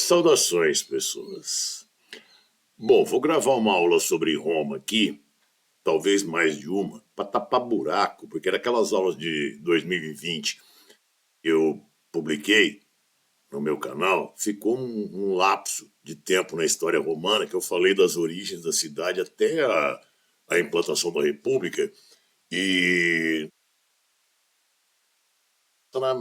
Saudações, pessoas. Bom, vou gravar uma aula sobre Roma aqui, talvez mais de uma, para tapar buraco, porque era aquelas aulas de 2020 que eu publiquei no meu canal, ficou um lapso de tempo na história romana, que eu falei das origens da cidade até a implantação da República, e na,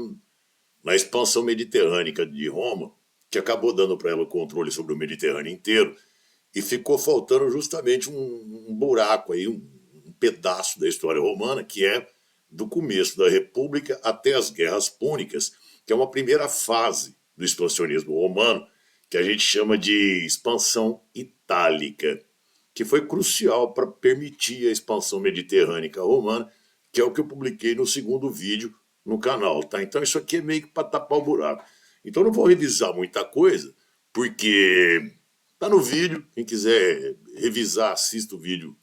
na expansão mediterrânea de Roma, que acabou dando para ela o controle sobre o Mediterrâneo inteiro, e ficou faltando justamente um buraco aí, um pedaço da história romana, que é do começo da República até as Guerras Púnicas, que é uma primeira fase do expansionismo romano, que a gente chama de expansão itálica, que foi crucial para permitir a expansão mediterrânea romana, que é o que eu publiquei no segundo vídeo no canal, tá? Então isso aqui é meio que para tapar o buraco. Então não vou revisar muita coisa, porque tá no vídeo, quem quiser revisar, assista o vídeo,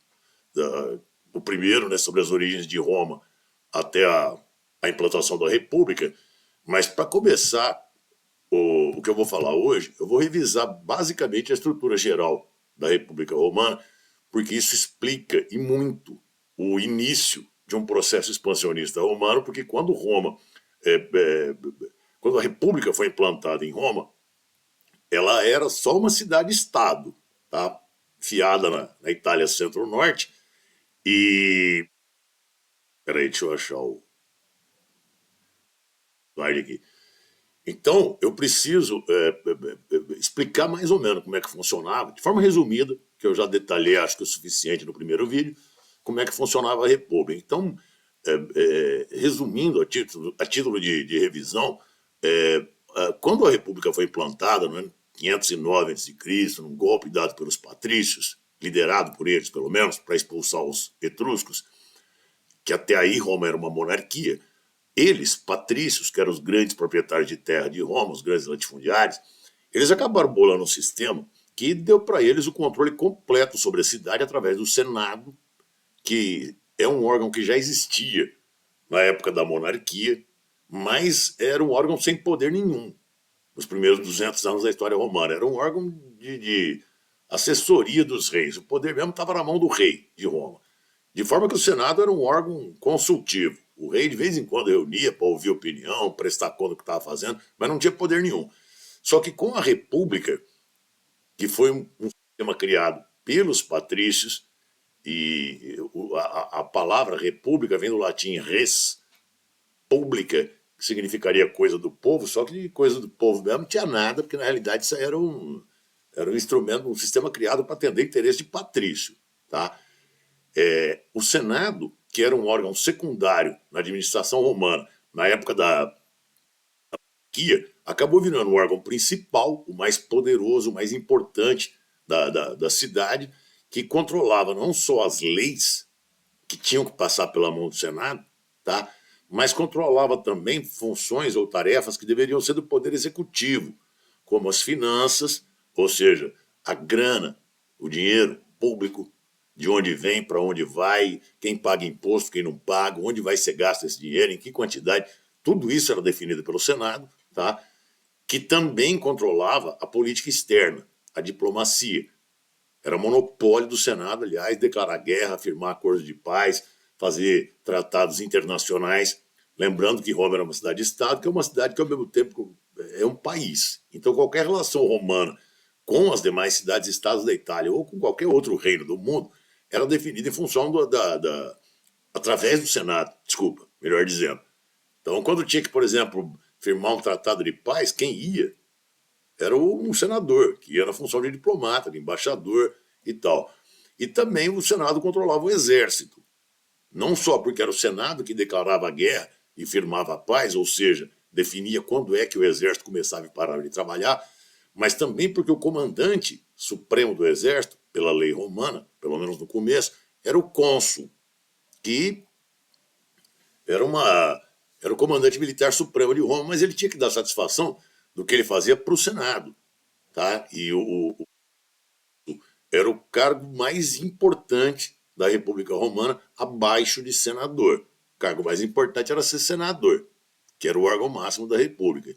o primeiro, né, sobre as origens de Roma até a implantação da República. Mas para começar, o que eu vou falar hoje, eu vou revisar basicamente a estrutura geral da República Romana, porque isso explica e muito o início de um processo expansionista romano, porque quando a República foi implantada em Roma, ela era só uma cidade-estado, tá? Fiada na Itália Centro-Norte. E. Peraí, deixa eu achar o slide aqui. Então, eu preciso explicar mais ou menos como é que funcionava, de forma resumida, que eu já detalhei, acho que o suficiente no primeiro vídeo, como é que funcionava a República. Então, resumindo, a título de revisão, quando a República foi implantada, no ano 509 a.C., num golpe dado pelos patrícios, liderado por eles, pelo menos, para expulsar os etruscos, que até aí Roma era uma monarquia, eles, patrícios, que eram os grandes proprietários de terra de Roma, os grandes latifundiários, eles acabaram bolando um sistema que deu para eles o controle completo sobre a cidade através do Senado, que é um órgão que já existia na época da monarquia, mas era um órgão sem poder nenhum nos primeiros 200 anos da história romana. Era um órgão de assessoria dos reis. O poder mesmo estava na mão do rei de Roma. De forma que o Senado era um órgão consultivo. O rei de vez em quando reunia para ouvir opinião, prestar conta do que estava fazendo, mas não tinha poder nenhum. Só que com a República, que foi um sistema criado pelos patrícios, e a palavra república vem do latim res, pública, que significaria coisa do povo, só que de coisa do povo mesmo não tinha nada, porque na realidade isso era um instrumento, um sistema criado para atender interesse de patrício. Tá? O Senado, que era um órgão secundário na administração romana, na época da monarquia, acabou virando um órgão principal, o mais poderoso, o mais importante da cidade, que controlava não só as leis que tinham que passar pela mão do Senado, tá? Mas controlava também funções ou tarefas que deveriam ser do Poder Executivo, como as finanças, ou seja, a grana, o dinheiro público, de onde vem, para onde vai, quem paga imposto, quem não paga, onde vai ser gasto esse dinheiro, em que quantidade. Tudo isso era definido pelo Senado, tá? Que também controlava a política externa, a diplomacia. Era monopólio do Senado, aliás, declarar guerra, firmar acordos de paz, fazer tratados internacionais. Lembrando que Roma era uma cidade-estado, que é uma cidade que, ao mesmo tempo, é um país. Então, qualquer relação romana com as demais cidades-estados da Itália ou com qualquer outro reino do mundo era definida em função através do Senado, desculpa, melhor dizendo. Então, quando tinha que, por exemplo, firmar um tratado de paz, quem ia era um senador, que ia na função de diplomata, de embaixador e tal. E também o Senado controlava o exército. Não só porque era o Senado que declarava a guerra e firmava a paz, ou seja, definia quando é que o exército começava e parava de trabalhar, mas também porque o comandante supremo do exército, pela lei romana, pelo menos no começo, era o cônsul, que era o comandante militar supremo de Roma, mas ele tinha que dar satisfação do que ele fazia para o Senado. Tá? E era o cargo mais importante da República Romana, abaixo de senador. O cargo mais importante era ser senador, que era o órgão máximo da República.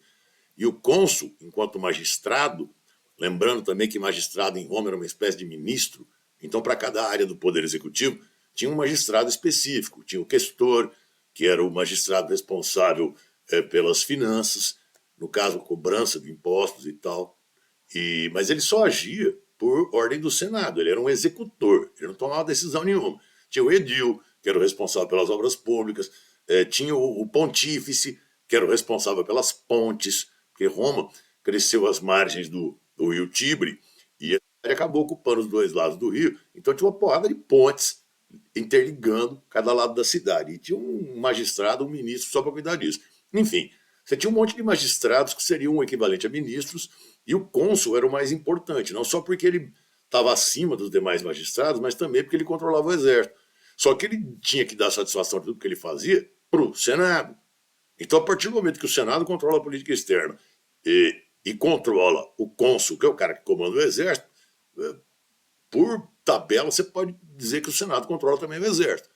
E o cônsul, enquanto magistrado, Lembrando também que magistrado em Roma era uma espécie de ministro. Então, para cada área do Poder Executivo, tinha um magistrado específico. Tinha o questor, que era o magistrado responsável pelas finanças, no caso, cobrança de impostos e tal. Mas ele só agia por ordem do Senado, ele era um executor, ele não tomava decisão nenhuma. Tinha o edil, que era o responsável pelas obras públicas, tinha o pontífice, que era o responsável pelas pontes, porque Roma cresceu às margens do rio Tibre e ele acabou ocupando os dois lados do rio, então tinha uma porrada de pontes interligando cada lado da cidade. E tinha um magistrado, um ministro só para cuidar disso. Enfim, você tinha um monte de magistrados que seriam o equivalente a ministros, e o cônsul era o mais importante, não só porque ele estava acima dos demais magistrados, mas também porque ele controlava o exército. Só que ele tinha que dar satisfação de tudo que ele fazia para o Senado. Então, a partir do momento que o Senado controla a política externa e controla o cônsul, que é o cara que comanda o exército, por tabela, você pode dizer que o Senado controla também o exército.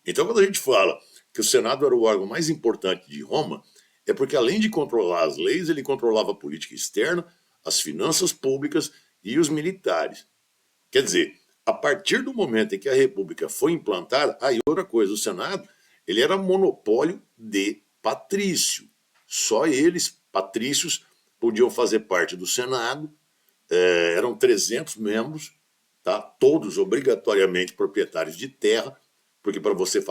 Então, quando a gente fala que o Senado era o órgão mais importante de Roma, é porque, além de controlar as leis, ele controlava a política externa, as finanças públicas e os militares. Quer dizer, a partir do momento em que a República foi implantada, aí outra coisa, o Senado, ele era monopólio de patrício. Só eles, patrícios, podiam fazer parte do Senado, eram 300 membros, tá? Todos obrigatoriamente proprietários de terra, porque para você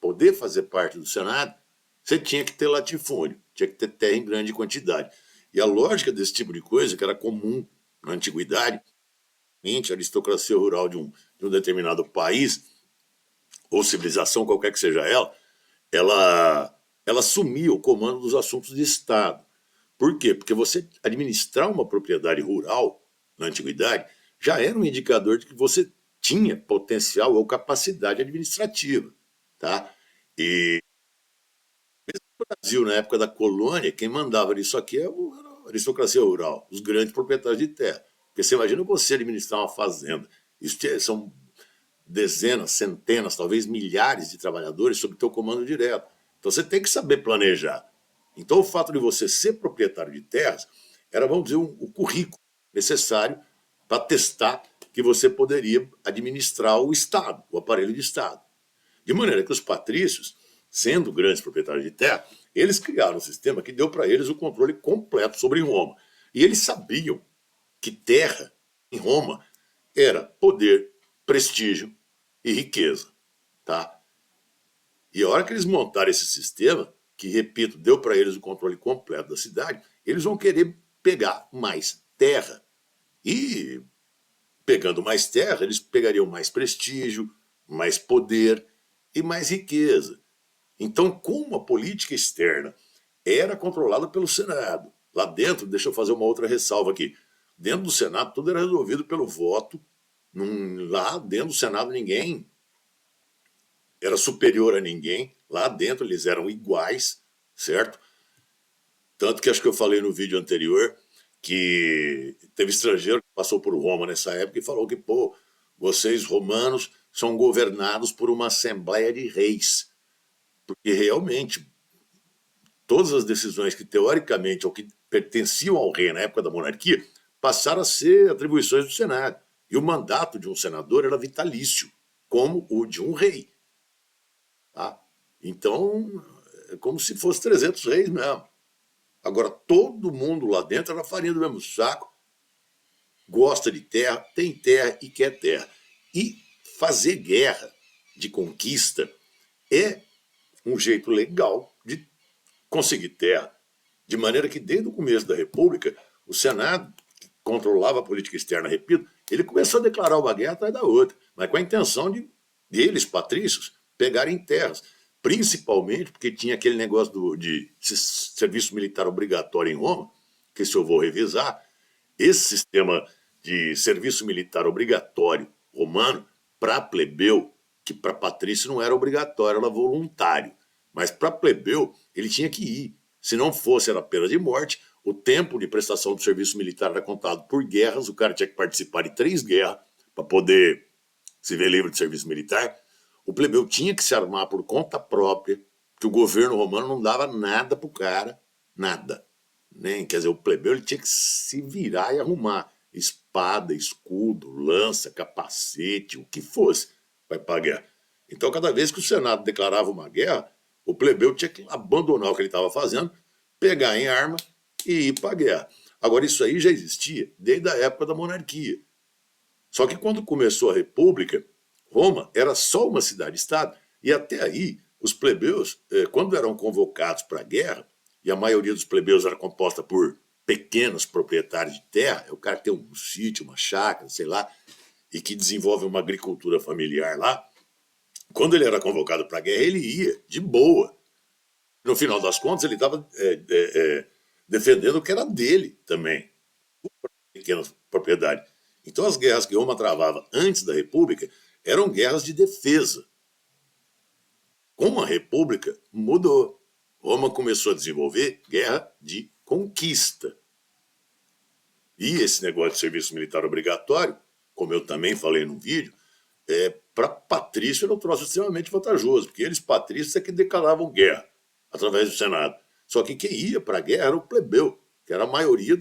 poder fazer parte do Senado, você tinha que ter latifúndio, tinha que ter terra em grande quantidade. E a lógica desse tipo de coisa, que era comum na antiguidade, a aristocracia rural de um determinado país, ou civilização, qualquer que seja ela assumia o comando dos assuntos de Estado. Por quê? Porque você administrar uma propriedade rural, na antiguidade, já era um indicador de que você tinha potencial ou capacidade administrativa. Tá? E no Brasil, na época da colônia, quem mandava nisso aqui era a aristocracia rural, os grandes proprietários de terra. Porque você imagina você administrar uma fazenda. São dezenas, centenas, talvez milhares de trabalhadores sob teu comando direto. Então você tem que saber planejar. Então o fato de você ser proprietário de terras era, vamos dizer, o currículo necessário para testar que você poderia administrar o Estado, o aparelho de Estado. De maneira que os patrícios, sendo grandes proprietários de terra, eles criaram um sistema que deu para eles o controle completo sobre Roma. E eles sabiam que terra em Roma era poder, prestígio e riqueza. Tá? E a hora que eles montaram esse sistema, que, repito, deu para eles o controle completo da cidade, eles vão querer pegar mais terra. E, pegando mais terra, eles pegariam mais prestígio, mais poder e mais riqueza. Então, como a política externa era controlada pelo Senado, lá dentro, deixa eu fazer uma outra ressalva aqui, dentro do Senado tudo era resolvido pelo voto, lá dentro do Senado ninguém era superior a ninguém, lá dentro eles eram iguais, certo? Tanto que acho que eu falei no vídeo anterior que teve estrangeiro que passou por Roma nessa época e falou que, pô, vocês romanos são governados por uma assembleia de reis. Porque realmente todas as decisões que teoricamente ou que pertenciam ao rei na época da monarquia passaram a ser atribuições do Senado. E o mandato de um senador era vitalício, como o de um rei. Tá? Então, é como se fosse 300 reis mesmo. Agora, todo mundo lá dentro era farinha do mesmo saco, gosta de terra, tem terra e quer terra. E fazer guerra de conquista é um jeito legal de conseguir terra. De maneira que, desde o começo da República, o Senado, que controlava a política externa, repito, ele começou a declarar uma guerra atrás da outra, mas com a intenção de eles, patrícios, pegarem terras. Principalmente porque tinha aquele negócio de serviço militar obrigatório em Roma, que se eu vou revisar, esse sistema de serviço militar obrigatório romano, para plebeu, que para patrício não era obrigatório, era voluntário. Mas para plebeu, ele tinha que ir. Se não fosse, era pena de morte. O tempo de prestação do serviço militar era contado por guerras. O cara tinha que participar de 3 guerras para poder se ver livre de serviço militar. O plebeu tinha que se armar por conta própria, que o governo romano não dava nada para o cara, nada. Nem, quer dizer, o plebeu ele tinha que se virar e arrumar espada, escudo, lança, capacete, o que fosse, para ir para a guerra. Então, cada vez que o Senado declarava uma guerra, o plebeu tinha que abandonar o que ele estava fazendo, pegar em arma e ir para a guerra. Agora, isso aí já existia desde a época da monarquia. Só que quando começou a República, Roma era só uma cidade-estado, e até aí os plebeus, quando eram convocados para a guerra, e a maioria dos plebeus era composta por pequenos proprietários de terra, é o cara que tem um sítio, uma chácara, sei lá, e que desenvolve uma agricultura familiar lá, quando ele era convocado para a guerra, ele ia de boa. No final das contas, ele estava defendendo o que era dele também, pequenas propriedades. Então, as guerras que Roma travava antes da República eram guerras de defesa. Com a República, mudou. Roma começou a desenvolver guerra de conquista. E esse negócio de serviço militar obrigatório, como eu também falei num vídeo, para patrício era um troço extremamente vantajoso, porque eles, patrícios, é que declaravam guerra através do Senado. Só que quem ia para a guerra era o plebeu, que era a maioria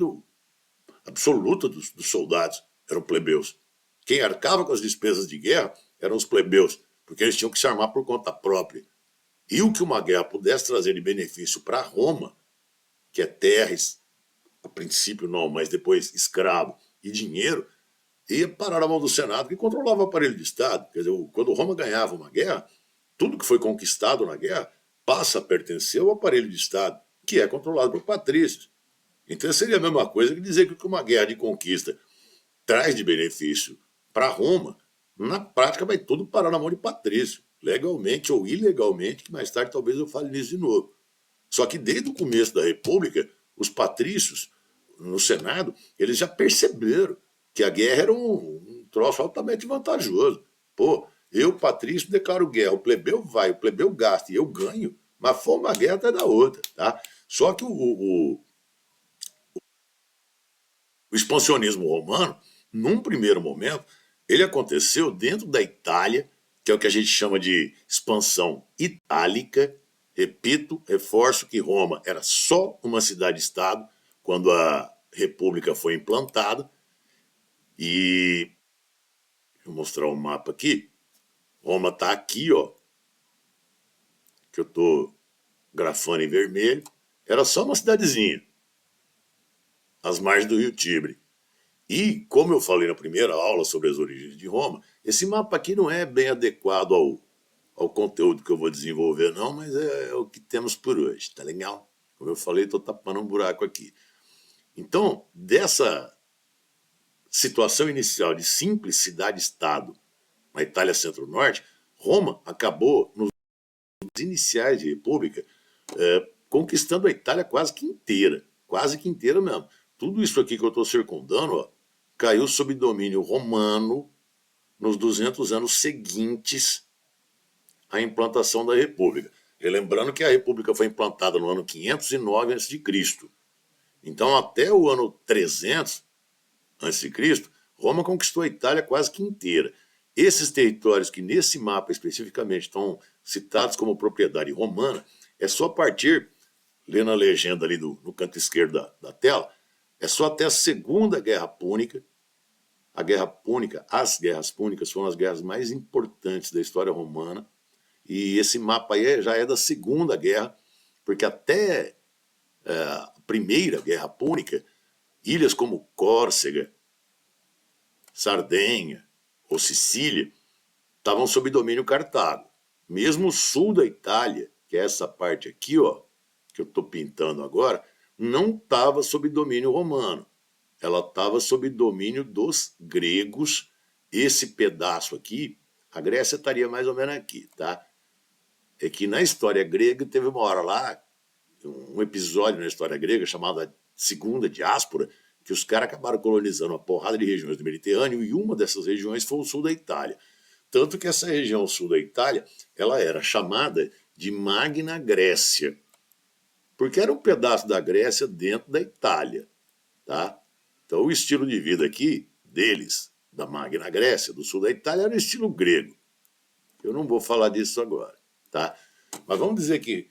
absoluta dos soldados, eram plebeus. Quem arcava com as despesas de guerra eram os plebeus, porque eles tinham que se armar por conta própria. E o que uma guerra pudesse trazer de benefício para Roma, que é terras, a princípio não, mas depois escravo e dinheiro, ia parar na mão do Senado, que controlava o aparelho de Estado. Quer dizer, quando Roma ganhava uma guerra, tudo que foi conquistado na guerra passa a pertencer ao aparelho de Estado, que é controlado por patrícios. Então seria a mesma coisa que dizer que uma guerra de conquista traz de benefício para Roma, na prática vai tudo parar na mão de patrício, legalmente ou ilegalmente, que mais tarde talvez eu fale nisso de novo. Só que desde o começo da República, os patrícios, no Senado, eles já perceberam que a guerra era um troço altamente vantajoso. Pô, eu, patrício, declaro guerra, o plebeu vai, o plebeu gasta e eu ganho, mas foi uma guerra até da outra, tá? Só que o expansionismo romano, num primeiro momento, ele aconteceu dentro da Itália, que é o que a gente chama de expansão itálica. Repito, reforço que Roma era só uma cidade-estado quando a República foi implantada. E vou mostrar um mapa aqui. Roma está aqui, ó, que eu estou grafando em vermelho. Era só uma cidadezinha, às margens do Rio Tibre. E, como eu falei na primeira aula sobre as origens de Roma, esse mapa aqui não é bem adequado ao conteúdo que eu vou desenvolver, não, mas é o que temos por hoje, tá legal? Como eu falei, estou tapando um buraco aqui. Então, dessa situação inicial de simples cidade-estado na Itália Centro-Norte, Roma acabou, nos iniciais de república, conquistando a Itália quase que inteira mesmo. Tudo isso aqui que eu estou circundando, ó, caiu sob domínio romano nos 200 anos seguintes à implantação da República. E lembrando que a República foi implantada no ano 509 a.C. Então, até o ano 300 a.C., Roma conquistou a Itália quase que inteira. Esses territórios que nesse mapa especificamente estão citados como propriedade romana, é só a partir, lendo a legenda ali no canto esquerdo da tela, é só até a Segunda Guerra Púnica. A Guerra Púnica, as Guerras Púnicas foram as guerras mais importantes da história romana. E esse mapa aí já é da Segunda Guerra, porque até a Primeira Guerra Púnica, ilhas como Córcega, Sardenha ou Sicília estavam sob domínio Cartago. Mesmo o sul da Itália, que é essa parte aqui, ó, que eu estou pintando agora, não estava sob domínio romano. Ela estava sob domínio dos gregos. Esse pedaço aqui, a Grécia estaria mais ou menos aqui, tá? É que na história grega teve uma hora lá, um episódio na história grega chamado Segunda Diáspora, que os caras acabaram colonizando uma porrada de regiões do Mediterrâneo, e uma dessas regiões foi o sul da Itália. Tanto que essa região sul da Itália, ela era chamada de Magna Grécia, porque era um pedaço da Grécia dentro da Itália, tá? Então o estilo de vida aqui deles, da Magna Grécia, do sul da Itália, era o estilo grego. Eu não vou falar disso agora, tá? Mas vamos dizer que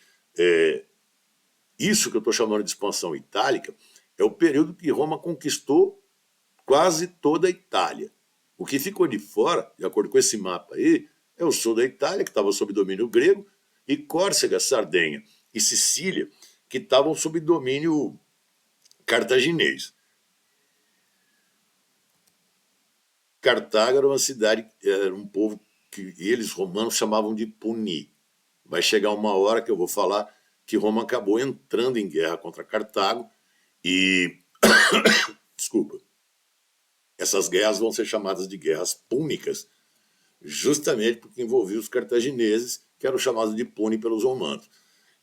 Isso que eu estou chamando de expansão itálica é o período que Roma conquistou quase toda a Itália. O que ficou de fora, de acordo com esse mapa aí, é o sul da Itália, que estava sob domínio grego, e Córcega, Sardenha e Sicília, que estavam sob domínio cartaginês. Cartago era uma cidade, era um povo que eles, romanos, chamavam de Puni. Vai chegar uma hora que eu vou falar que Roma acabou entrando em guerra contra Cartago e, desculpa, essas guerras vão ser chamadas de guerras púnicas, justamente porque envolviam os cartagineses, que eram chamados de Puni pelos romanos.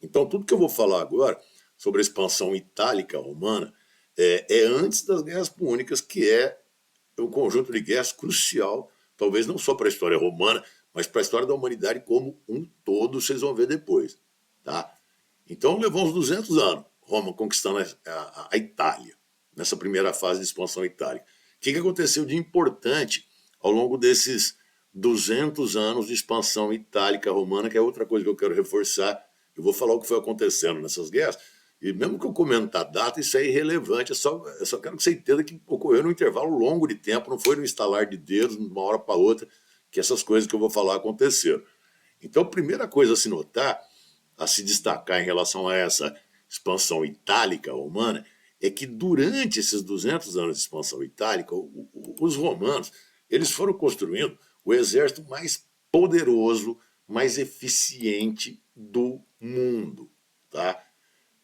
Então, tudo que eu vou falar agora sobre a expansão itálica romana é antes das guerras púnicas, que é um conjunto de guerras crucial, talvez não só para a história romana, mas para a história da humanidade como um todo, vocês vão ver depois. Tá? Então, levou uns 200 anos Roma conquistando a Itália, nessa primeira fase de expansão itálica. O que aconteceu de importante ao longo desses 200 anos de expansão itálica romana, que é outra coisa que eu quero reforçar. Eu vou falar o que foi acontecendo nessas guerras, e mesmo que eu comentar a data, isso é irrelevante, eu só quero que você entenda que ocorreu num intervalo longo de tempo, não foi no instalar de dedos, de uma hora para outra, que essas coisas que eu vou falar aconteceram. Então, a primeira coisa a se notar, a se destacar em relação a essa expansão itálica romana, é que durante esses 200 anos de expansão itálica, os romanos eles foram construindo o exército mais poderoso, mais eficiente do mundo. Tá?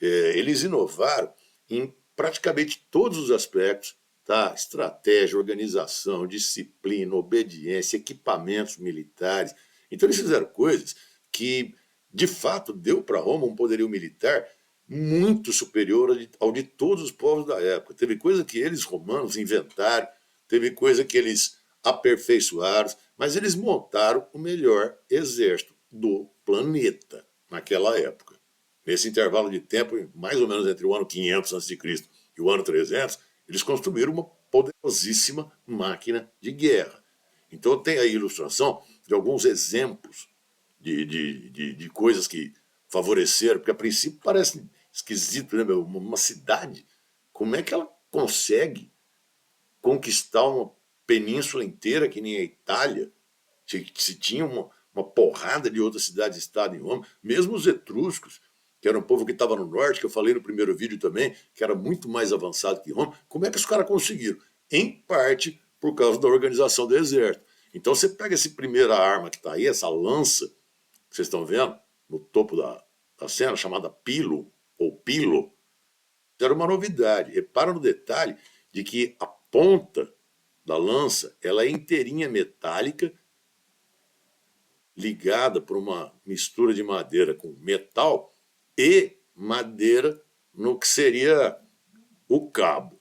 Eles inovaram em praticamente todos os aspectos, tá? Estratégia, organização, disciplina, obediência, equipamentos militares. Então eles fizeram coisas que, de fato, deu para Roma um poderio militar muito superior ao de todos os povos da época. Teve coisa que eles, romanos, inventaram, teve coisa que eles aperfeiçoaram, mas eles montaram o melhor exército do planeta naquela época. Nesse intervalo de tempo, mais ou menos entre o ano 500 a.C. e o ano 300, eles construíram uma poderosíssima máquina de guerra. Então tem aí a ilustração de alguns exemplos de coisas que favoreceram, porque a princípio parece esquisito, né, meu? Uma cidade, como é que ela consegue conquistar uma península inteira que nem a Itália? Se tinha uma porrada de outras cidades-estado em Roma, mesmo os etruscos, que era um povo que estava no norte, que eu falei no primeiro vídeo também, que era muito mais avançado que Roma, como é que os caras conseguiram? Em parte por causa da organização do exército. Então você pega essa primeira arma que está aí, essa lança, que vocês estão vendo, no topo da cena, chamada Pilo, ou Pilo, era uma novidade. Repara no detalhe de que a ponta da lança ela é inteirinha metálica, ligada por uma mistura de madeira com metal e madeira no que seria o cabo.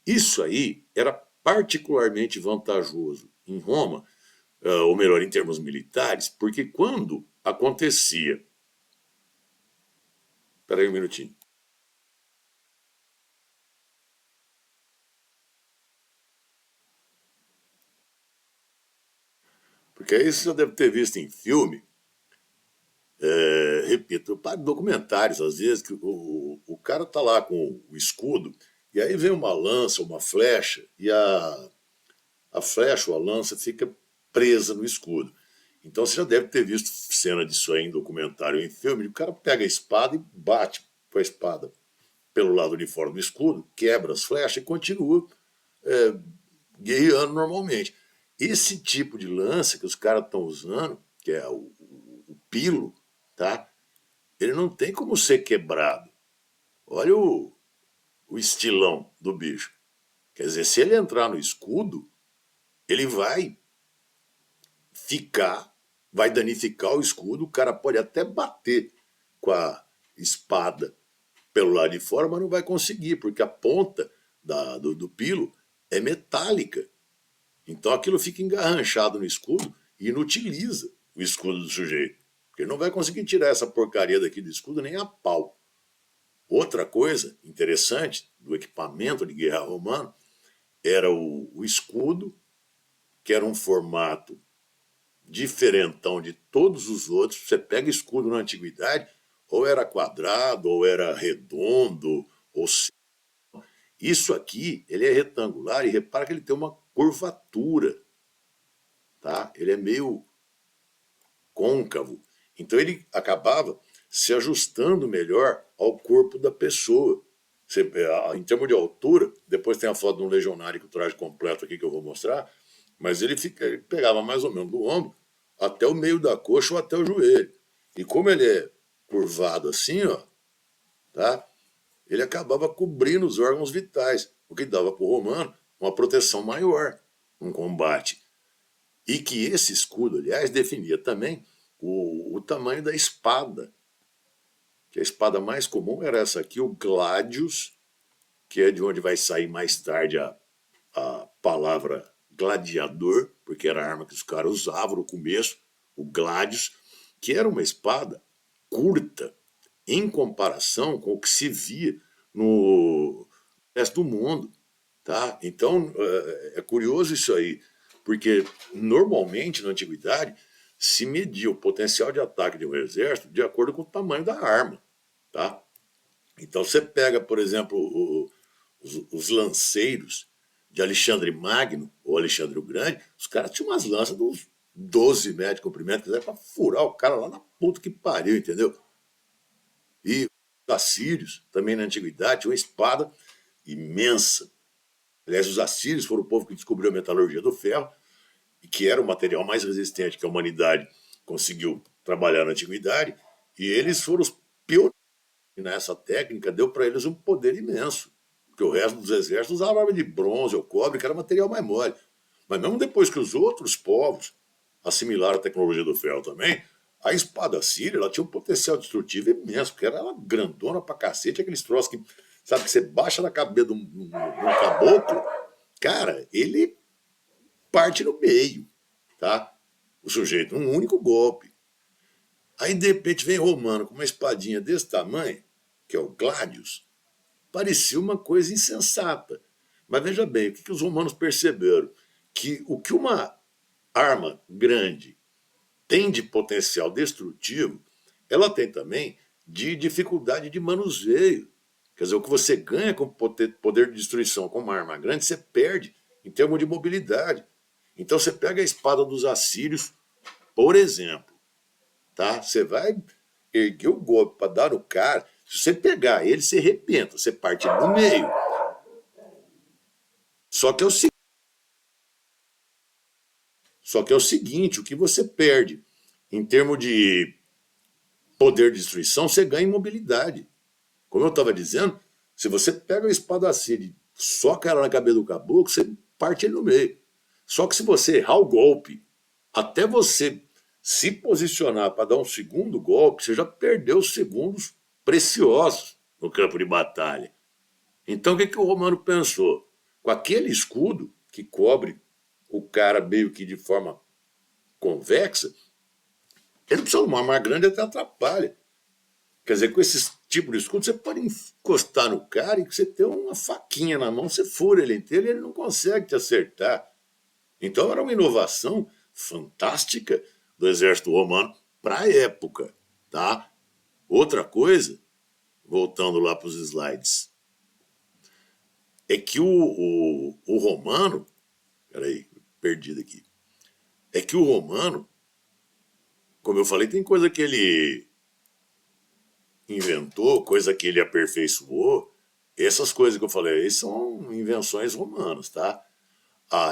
Isso aí era particularmente vantajoso em Roma, ou melhor, em termos militares, porque quando acontecia... Espera aí um minutinho. Porque aí você já deve ter visto em filme, repito, para documentários, às vezes, que o cara tá lá com o escudo, e aí vem uma lança, uma flecha, e a flecha ou a lança fica presa no escudo. Então você já deve ter visto cena disso aí em documentário, em filme, o cara pega a espada e bate com a espada pelo lado de fora do escudo, quebra as flechas e continua guerreando normalmente. Esse tipo de lança que os caras estão usando, que é o pilo, tá? Ele não tem como ser quebrado. Olha o estilão do bicho. Quer dizer, se ele entrar no escudo, ele vai danificar o escudo, o cara pode até bater com a espada pelo lado de fora, mas não vai conseguir, porque a ponta do pilo é metálica. Então aquilo fica engarranchado no escudo e inutiliza o escudo do sujeito. Porque ele não vai conseguir tirar essa porcaria daqui do escudo nem a pau. Outra coisa interessante do equipamento de guerra romano era o escudo, que era um formato diferentão de todos os outros. Você pega escudo na antiguidade, ou era quadrado, ou era redondo, ou isso aqui, ele é retangular e repara que ele tem uma curvatura, tá? Ele é meio côncavo. Então ele acabava se ajustando melhor ao corpo da pessoa. Em termos de altura, depois tem a foto de um legionário com o traje completo aqui que eu vou mostrar, mas ele pegava mais ou menos do ombro até o meio da coxa ou até o joelho. E como ele é curvado assim, ó, tá? Ele acabava cobrindo os órgãos vitais, o que dava para o romano uma proteção maior no combate. E que esse escudo, aliás, definia também o tamanho da espada. Que a espada mais comum era essa aqui, o gladius, que é de onde vai sair mais tarde a palavra gladiador, porque era a arma que os caras usavam no começo, o gladius, que era uma espada curta em comparação com o que se via no resto do mundo. Tá? Então, é curioso isso aí, porque normalmente na antiguidade se media o potencial de ataque de um exército de acordo com o tamanho da arma. Tá? Então você pega, por exemplo, os lanceiros de Alexandre Magno ou Alexandre o Grande, os caras tinham umas lanças de uns 12 metros de comprimento, que era para furar o cara lá na puta que pariu, entendeu? E os assírios, também na antiguidade, tinham uma espada imensa. Aliás, os assírios foram o povo que descobriu a metalurgia do ferro, e que era o material mais resistente que a humanidade conseguiu trabalhar na antiguidade, e eles foram os pioneiros nessa técnica, deu para eles um poder imenso, porque o resto dos exércitos usava arma de bronze ou cobre, que era material mais mole. Mas mesmo depois que os outros povos assimilaram a tecnologia do ferro também, a espada síria ela tinha um potencial destrutivo imenso, porque era grandona pra cacete, aqueles troços que, sabe, que você baixa na cabeça de um caboclo, cara, ele parte no meio, tá? O sujeito, um único golpe. Aí, de repente, vem romano com uma espadinha desse tamanho, que é o gladius, parecia uma coisa insensata. Mas veja bem, o que os romanos perceberam? Que o que uma arma grande tem de potencial destrutivo, ela tem também de dificuldade de manuseio. Quer dizer, o que você ganha com poder de destruição com uma arma grande, você perde em termos de mobilidade. Então você pega a espada dos assírios, por exemplo, tá? Você vai erguer o golpe para dar no cara, se você pegar ele, você arrebenta, você parte no meio. Só que é o seguinte, o que você perde em termos de poder de destruição, você ganha em mobilidade. Como eu estava dizendo, se você pega a espada assíria e soca ela na cabeça do caboclo, você parte ele no meio. Só que se você errar o golpe, até você se posicionar para dar um segundo golpe, você já perdeu segundos preciosos no campo de batalha. Então o que o romano pensou? Com aquele escudo que cobre o cara meio que de forma convexa, ele precisa de uma arma grande até atrapalha. Quer dizer, com esse tipo de escudo, você pode encostar no cara e você tem uma faquinha na mão, você fura ele inteiro e ele não consegue te acertar. Então era uma inovação fantástica do exército romano para a época. Tá? Outra coisa, voltando lá para os slides, é que o romano, peraí, perdido aqui, é que o romano, como eu falei, tem coisa que ele inventou, coisa que ele aperfeiçoou, essas coisas que eu falei são invenções romanas, tá?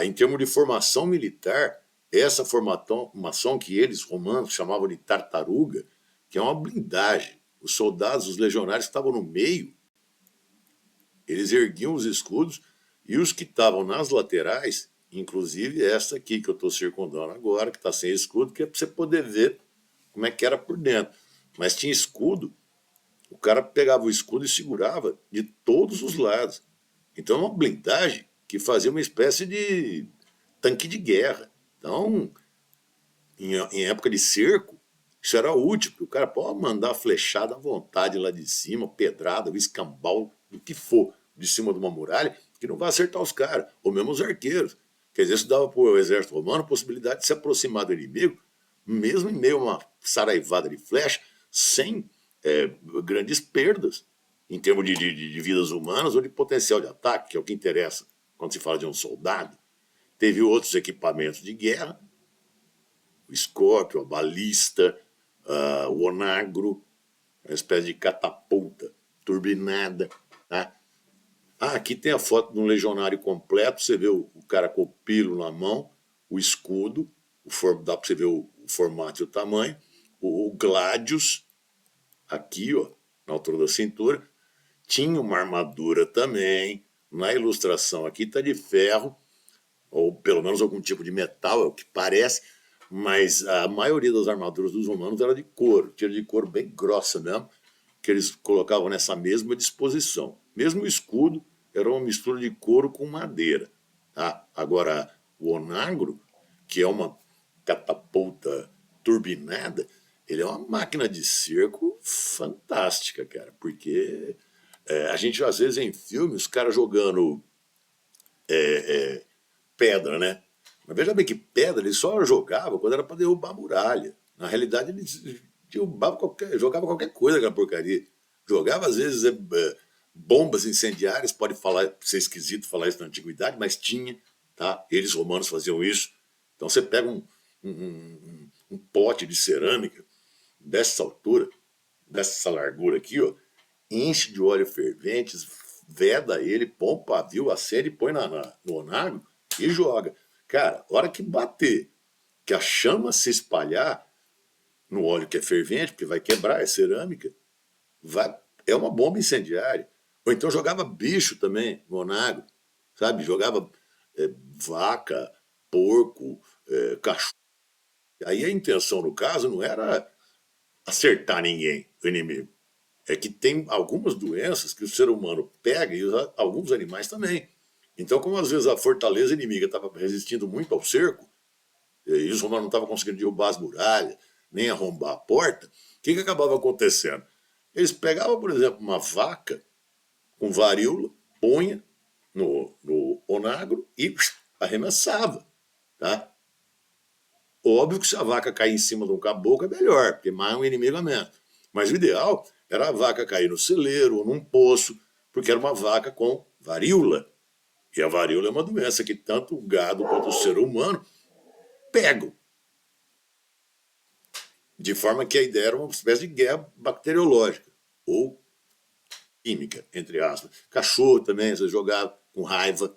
Em termos de formação militar, essa formação que eles, romanos, chamavam de tartaruga, que é uma blindagem. Os soldados, os legionários que estavam no meio, eles erguiam os escudos e os que estavam nas laterais, inclusive essa aqui que eu estou circundando agora, que está sem escudo, que é para você poder ver como é que era por dentro. Mas tinha escudo, o cara pegava o escudo e segurava de todos os lados. Então é uma blindagem que fazia uma espécie de tanque de guerra. Então, em época de cerco, isso era útil, porque o cara pode mandar flechada à vontade lá de cima, pedrada, escambau, o que for, de cima de uma muralha, que não vai acertar os caras, ou mesmo os arqueiros. Quer dizer, isso dava para o exército romano a possibilidade de se aproximar do inimigo, mesmo em meio a uma saraivada de flecha, sem grandes perdas em termos de vidas humanas ou de potencial de ataque, que é o que interessa quando se fala de um soldado. Teve outros equipamentos de guerra, o Scorpio, a balista, o Onagro, uma espécie de catapulta turbinada. Tá? Aqui tem a foto de um legionário completo, você vê o cara com o pilo na mão, o escudo, dá para você ver o formato e o tamanho, o Gladius, aqui, ó, na altura da cintura, tinha uma armadura também, na ilustração aqui está de ferro, ou pelo menos algum tipo de metal, é o que parece, mas a maioria das armaduras dos romanos era de couro, tira de couro bem grossa mesmo, que eles colocavam nessa mesma disposição. Mesmo o escudo era uma mistura de couro com madeira. Tá? Agora, o onagro, que é uma catapulta turbinada, ele é uma máquina de cerco fantástica, cara, porque a gente, às vezes, em filme, os caras jogando pedra, né? Mas veja bem que pedra ele só jogava quando era para derrubar a muralha. Na realidade, ele jogava qualquer coisa aquela porcaria. Jogava, às vezes, bombas incendiárias, pode ser esquisito falar isso na antiguidade, mas tinha, tá? Eles, romanos, faziam isso. Então você pega um pote de cerâmica dessa altura, dessa largura aqui, ó, enche de óleo fervente, veda ele, põe um pavio, acende, põe no onagro e joga. Cara, a hora que bater, que a chama se espalhar no óleo que é fervente, porque vai quebrar, é cerâmica, é uma bomba incendiária. Ou então jogava bicho também no onagro, sabe? Jogava vaca, porco, cachorro. Aí a intenção, no caso, não era acertar ninguém, o inimigo. É que tem algumas doenças que o ser humano pega e alguns animais também. Então, como às vezes a fortaleza inimiga estava resistindo muito ao cerco, e os romanos não estavam conseguindo derrubar as muralhas, nem arrombar a porta, o que acabava acontecendo? Eles pegavam, por exemplo, uma vaca com varíola, punha no onagro e arremessava. Tá? Óbvio que se a vaca cair em cima de um caboclo é melhor, porque mais um inimigo a menos. Mas o ideal era a vaca cair no celeiro ou num poço, porque era uma vaca com varíola. E a varíola é uma doença que tanto o gado quanto o ser humano pegam. De forma que a ideia era uma espécie de guerra bacteriológica, ou química, entre aspas. Cachorro também, você jogava com raiva.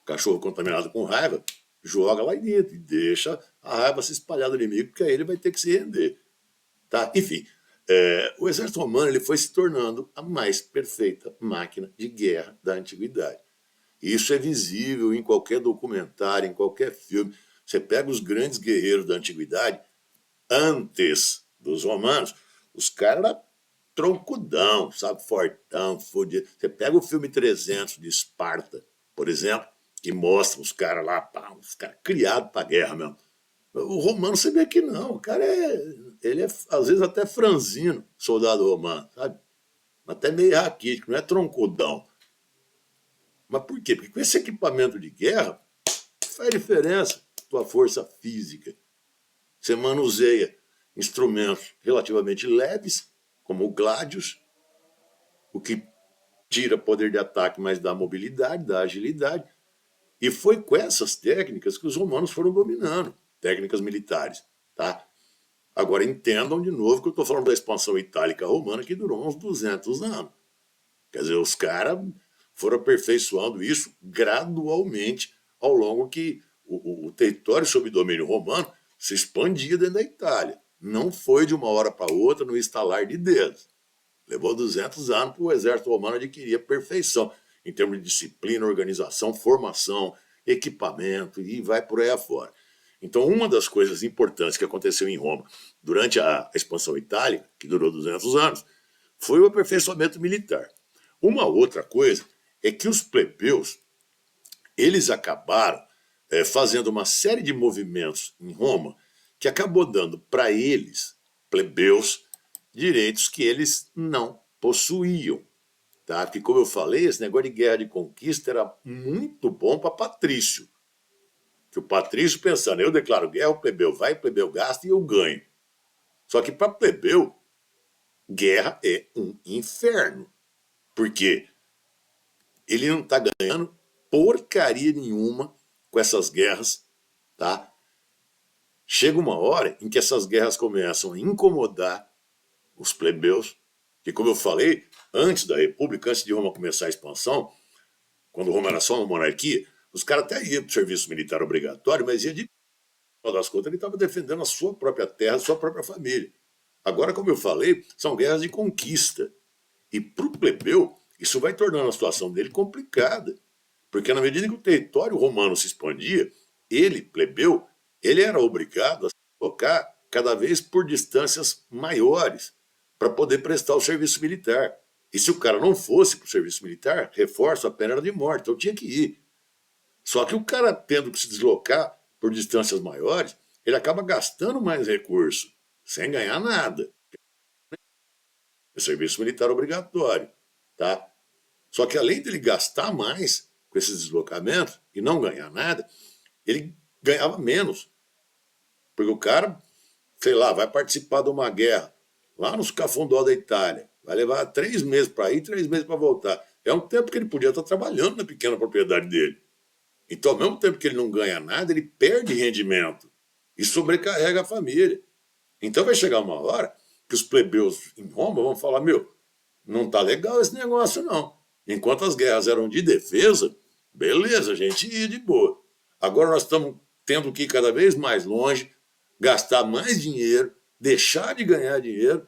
Cachorro contaminado com raiva, joga lá dentro e deixa a raiva se espalhar do inimigo, porque aí ele vai ter que se render. Tá? Enfim, o exército romano ele foi se tornando a mais perfeita máquina de guerra da antiguidade. E isso é visível em qualquer documentário, em qualquer filme. Você pega os grandes guerreiros da antiguidade, antes dos romanos, os caras eram troncudão, sabe, fortão, fudido. Você pega o filme 300 de Esparta, por exemplo, que mostra os caras lá, pá, os caras criados para guerra mesmo. O romano você vê que não, o cara ele é às vezes até franzino, soldado romano, sabe? Até meio raquítico, não é troncudão. Mas por quê? Porque com esse equipamento de guerra faz diferença tua força física. Você manuseia instrumentos relativamente leves, como o Gladius, o que tira poder de ataque, mas dá mobilidade, dá agilidade. E foi com essas técnicas que os romanos foram dominando, técnicas militares. Tá? Agora entendam de novo que eu estou falando da expansão itálica romana que durou uns 200 anos. Quer dizer, os caras foram aperfeiçoando isso gradualmente ao longo que o território sob domínio romano se expandia dentro da Itália. Não foi de uma hora para outra no estalar de dedos. Levou 200 anos para o exército romano adquirir a perfeição em termos de disciplina, organização, formação, equipamento e vai por aí afora. Então, uma das coisas importantes que aconteceu em Roma durante a expansão itálica, que durou 200 anos, foi o aperfeiçoamento militar. Uma outra coisa é que os plebeus eles acabaram fazendo uma série de movimentos em Roma que acabou dando para eles, plebeus, direitos que eles não possuíam. Tá? Porque, como eu falei, esse negócio de guerra de conquista era muito bom para patrício. Que o patrício pensando, eu declaro guerra, o plebeu vai, o plebeu gasta e eu ganho. Só que para plebeu, guerra é um inferno, porque ele não está ganhando porcaria nenhuma com essas guerras, tá? Chega uma hora em que essas guerras começam a incomodar os plebeus, que, como eu falei, antes da República, antes de Roma começar a expansão, quando Roma era só uma monarquia, os caras até iam para o serviço militar obrigatório, mas ia de final das contas, ele estava defendendo a sua própria terra, a sua própria família. Agora, como eu falei, são guerras de conquista. E para o plebeu, isso vai tornando a situação dele complicada. Porque na medida que o território romano se expandia, ele, plebeu, ele era obrigado a se colocar cada vez por distâncias maiores para poder prestar o serviço militar. E se o cara não fosse para o serviço militar, reforço, a pena era de morte, então tinha que ir. Só que o cara tendo que se deslocar por distâncias maiores, ele acaba gastando mais recurso, sem ganhar nada. É serviço militar obrigatório, tá? Só que além dele gastar mais com esses deslocamentos e não ganhar nada, ele ganhava menos. Porque o cara, sei lá, vai participar de uma guerra lá nos cafundó da Itália. Vai levar 3 meses para ir, 3 meses para voltar. É um tempo que ele podia estar trabalhando na pequena propriedade dele. Então, ao mesmo tempo que ele não ganha nada, ele perde rendimento e sobrecarrega a família. Então vai chegar uma hora que os plebeus em Roma vão falar, meu, não tá legal esse negócio não. Enquanto as guerras eram de defesa, beleza, a gente ia de boa. Agora nós estamos tendo que ir cada vez mais longe, gastar mais dinheiro, deixar de ganhar dinheiro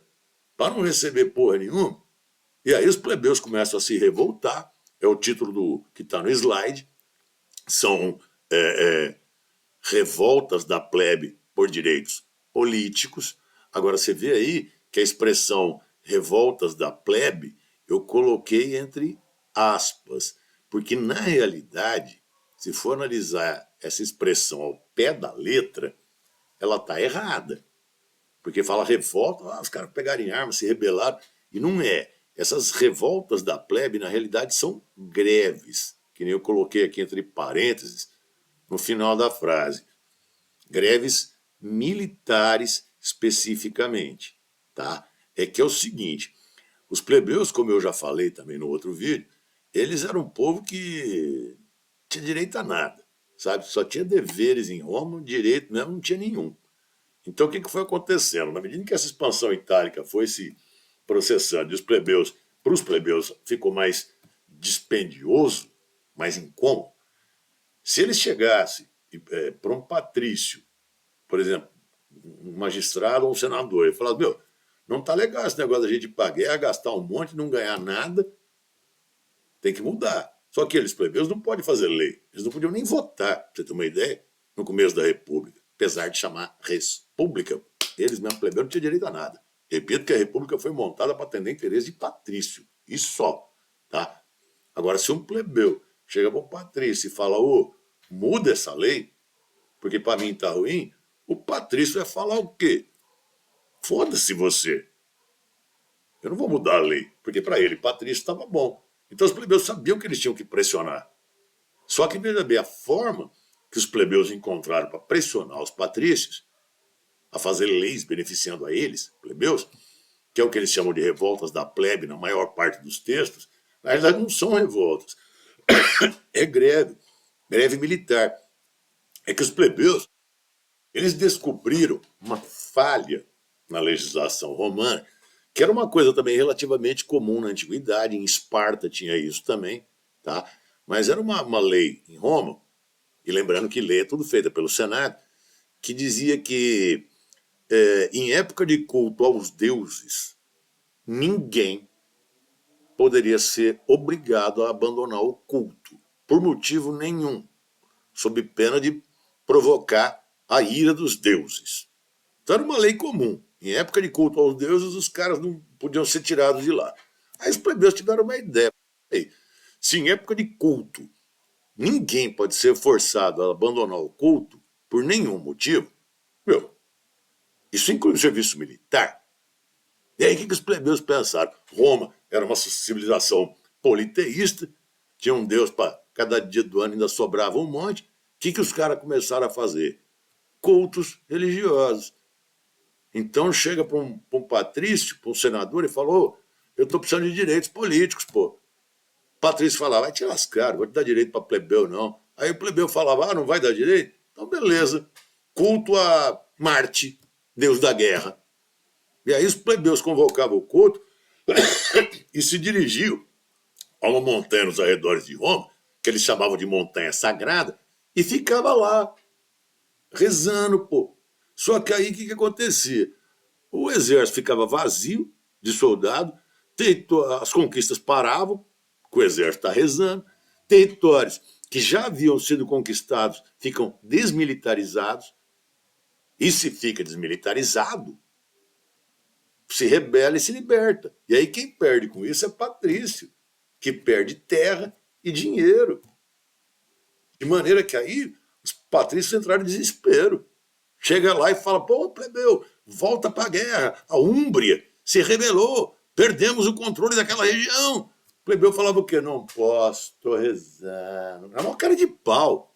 para não receber porra nenhuma. E aí os plebeus começam a se revoltar, é o título que está no slide, são revoltas da plebe por direitos políticos. Agora você vê aí que a expressão revoltas da plebe eu coloquei entre aspas, porque na realidade, se for analisar essa expressão ao pé da letra, ela está errada. Porque fala revolta, os caras pegaram em armas, se rebelaram, e não é. Essas revoltas da plebe, na realidade, são greves, que nem eu coloquei aqui entre parênteses, no final da frase. Greves militares especificamente, tá? É que é o seguinte, os plebeus, como eu já falei também no outro vídeo, eles eram um povo que tinha direito a nada, sabe? Só tinha deveres em Roma, direito mesmo não tinha nenhum. Então o que foi acontecendo? Na medida que essa expansão itálica foi se processando e os plebeus, para os plebeus ficou mais dispendioso, mais incômodo, se eles chegassem para um patrício, por exemplo, um magistrado ou um senador, e falasse, meu, não tá legal esse negócio da gente ir para guerra, gastar um monte, não ganhar nada, tem que mudar. Só que eles, plebeus, não podem fazer lei. Eles não podiam nem votar, pra você ter uma ideia, no começo da República. Apesar de chamar República, eles mesmo, plebeus, não tinham direito a nada. Repito que a República foi montada para atender interesse de patrício. E só. Tá? Agora, se um plebeu chega para o patrício e fala, ô, muda essa lei, porque para mim tá ruim, o patrício vai falar o quê? Foda-se você. Eu não vou mudar a lei, porque para ele, patrício estava bom. Então os plebeus sabiam que eles tinham que pressionar. Só que, veja bem, a forma que os plebeus encontraram para pressionar os patrícios a fazer leis beneficiando a eles, plebeus, que é o que eles chamam de revoltas da plebe na maior parte dos textos, na realidade não são revoltas. É greve, greve militar. É que os plebeus, eles descobriram uma falha na legislação romana, que era uma coisa também relativamente comum na antiguidade, em Esparta tinha isso também, tá? Mas era uma lei em Roma, e lembrando que lei é tudo feita pelo Senado, que dizia que em época de culto aos deuses, ninguém poderia ser obrigado a abandonar o culto, por motivo nenhum, sob pena de provocar a ira dos deuses. Então era uma lei comum. Em época de culto aos deuses, os caras não podiam ser tirados de lá. Aí os plebeus tiveram uma ideia. Se em época de culto ninguém pode ser forçado a abandonar o culto por nenhum motivo, meu, isso inclui o serviço militar. E aí o que os plebeus pensaram? Roma era uma civilização politeísta, tinha um deus para cada dia do ano ainda sobrava um monte. O que os caras começaram a fazer? Cultos religiosos. Então chega para um patrício, para um senador, e falou: eu estou precisando de direitos políticos, pô. O patrício falava: vai te lascar, vou te dar direito para plebeu, não. Aí o plebeu falava: não vai dar direito? Então beleza. Culto a Marte, deus da guerra. E aí os plebeus convocavam o culto e se dirigiam a uma montanha nos arredores de Roma, que eles chamavam de montanha sagrada, e ficava lá, rezando, pô. Só que aí o que acontecia? O exército ficava vazio de soldado, as conquistas paravam, o exército está rezando, territórios que já haviam sido conquistados ficam desmilitarizados, e se fica desmilitarizado, se rebela e se liberta. E aí quem perde com isso é patrício, que perde terra e dinheiro. De maneira que aí os patrícios entraram em desespero. Chega lá e fala: pô, plebeu, volta para a guerra. A Úmbria se rebelou, perdemos o controle daquela região. O plebeu falava o quê? Não posso, estou rezando. Era uma cara de pau.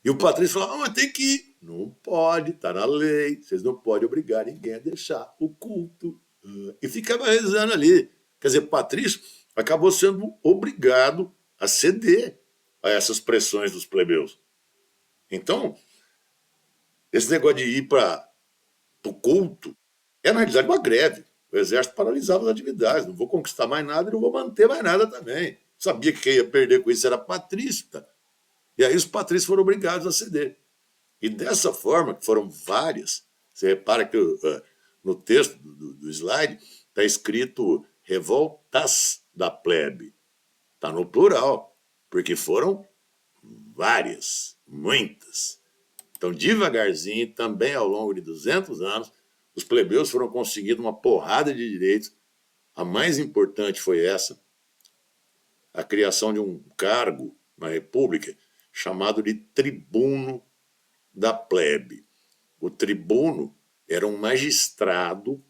E o patrício falava: mas tem que ir. Não pode, está na lei. Vocês não podem obrigar ninguém a deixar o culto. E ficava rezando ali. Quer dizer, patrício acabou sendo obrigado a ceder a essas pressões dos plebeus. Então, esse negócio de ir para o culto é, na realidade, uma greve. O exército paralisava as atividades. Não vou conquistar mais nada e não vou manter mais nada também. Sabia que quem ia perder com isso era patrício. Tá? E aí os patrícios foram obrigados a ceder. E dessa forma, que foram várias, você repara que no texto do slide está escrito revoltas da plebe. Está no plural, porque foram várias, muitas. Então, devagarzinho, também ao longo de 200 anos, os plebeus foram conseguindo uma porrada de direitos. A mais importante foi essa, a criação de um cargo na República chamado de tribuno da plebe. O tribuno era um magistrado,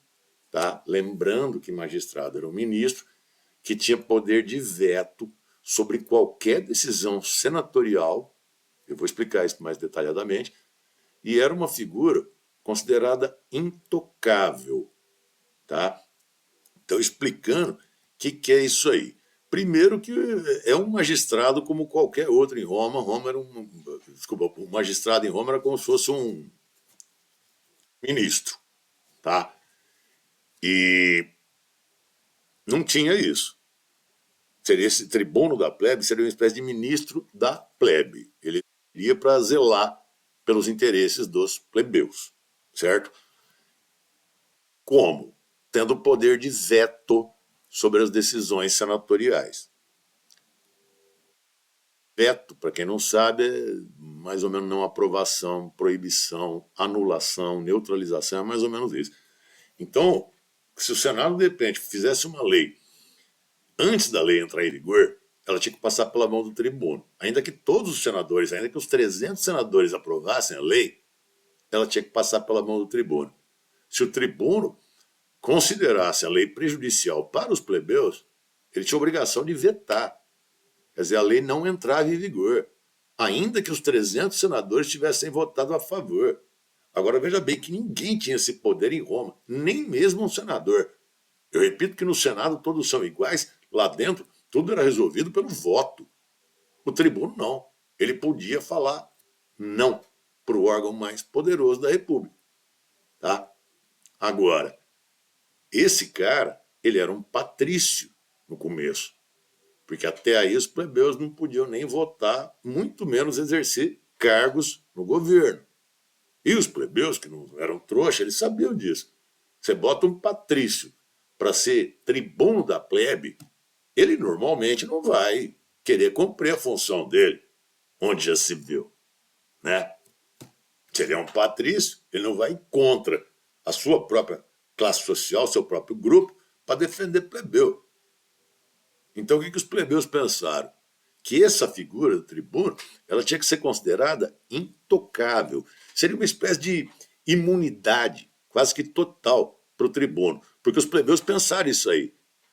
tá? Lembrando que magistrado era um ministro, que tinha poder de veto sobre qualquer decisão senatorial, eu vou explicar isso mais detalhadamente, e era uma figura considerada intocável. Tá? Então, explicando o que é isso aí. Primeiro que é um magistrado como qualquer outro em Roma. Roma era desculpa, um magistrado em Roma era como se fosse um ministro. Tá? E não tinha isso. Seria esse tribuno da plebe, seria uma espécie de ministro da plebe. Ele iria para zelar pelos interesses dos plebeus, certo? Como? Tendo o poder de veto sobre as decisões senatoriais. Veto, para quem não sabe, é mais ou menos não aprovação, proibição, anulação, neutralização, é mais ou menos isso. Então, se o Senado, de repente, fizesse uma lei antes da lei entrar em vigor, ela tinha que passar pela mão do tribuno. Ainda que todos os senadores, ainda que os 300 senadores aprovassem a lei, ela tinha que passar pela mão do tribuno. Se o tribuno considerasse a lei prejudicial para os plebeus, ele tinha a obrigação de vetar. Quer dizer, a lei não entrava em vigor, ainda que os 300 senadores tivessem votado a favor. Agora, veja bem que ninguém tinha esse poder em Roma, nem mesmo um senador. Eu repito que no Senado todos são iguais, lá dentro tudo era resolvido pelo voto. O tribuno não. Ele podia falar não para o órgão mais poderoso da República. Tá? Agora, esse cara, ele era um patrício no começo, porque até aí os plebeus não podiam nem votar, muito menos exercer cargos no governo. E os plebeus, que não eram trouxa, eles sabiam disso. Você bota um patrício para ser tribuno da plebe, ele normalmente não vai querer cumprir a função dele, onde já se viu. Né? Se ele é um patrício, ele não vai contra a sua própria classe social, seu próprio grupo, para defender plebeu. Então, o que os plebeus pensaram? Que essa figura do tribuno ela tinha que ser considerada intocável. Seria uma espécie de imunidade quase que total para o tribuno. Porque os plebeus pensaram isso aí.